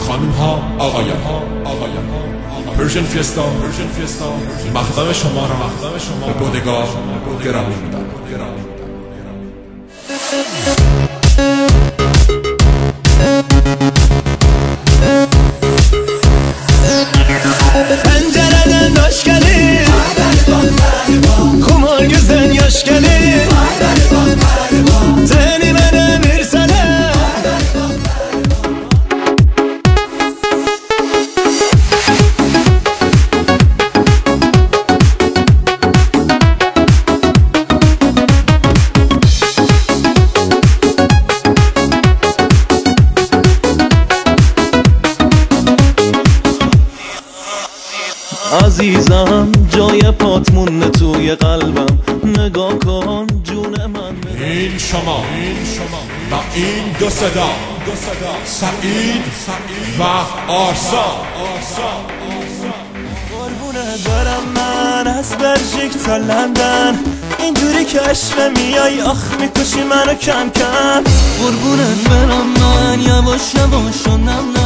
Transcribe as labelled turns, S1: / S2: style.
S1: خانم ها آقایان ها پرژن فیستا مقدم شما را به بودگاه گرامی می‌دارم.
S2: Pencereden hoş geldin, kumar yüzden yaş gelir. Seni bana versene.
S3: عزیزم جای پات مونده توی قلبم، نگاه کن جون من.
S1: این شما و این دو صدا، سعید و آرسا.
S2: قربونه دارم من از بلژیک تا لندن، اینجوری کشف میای آخ میکشی منو کم کم.
S3: قربونت برم من یواش یواش و نم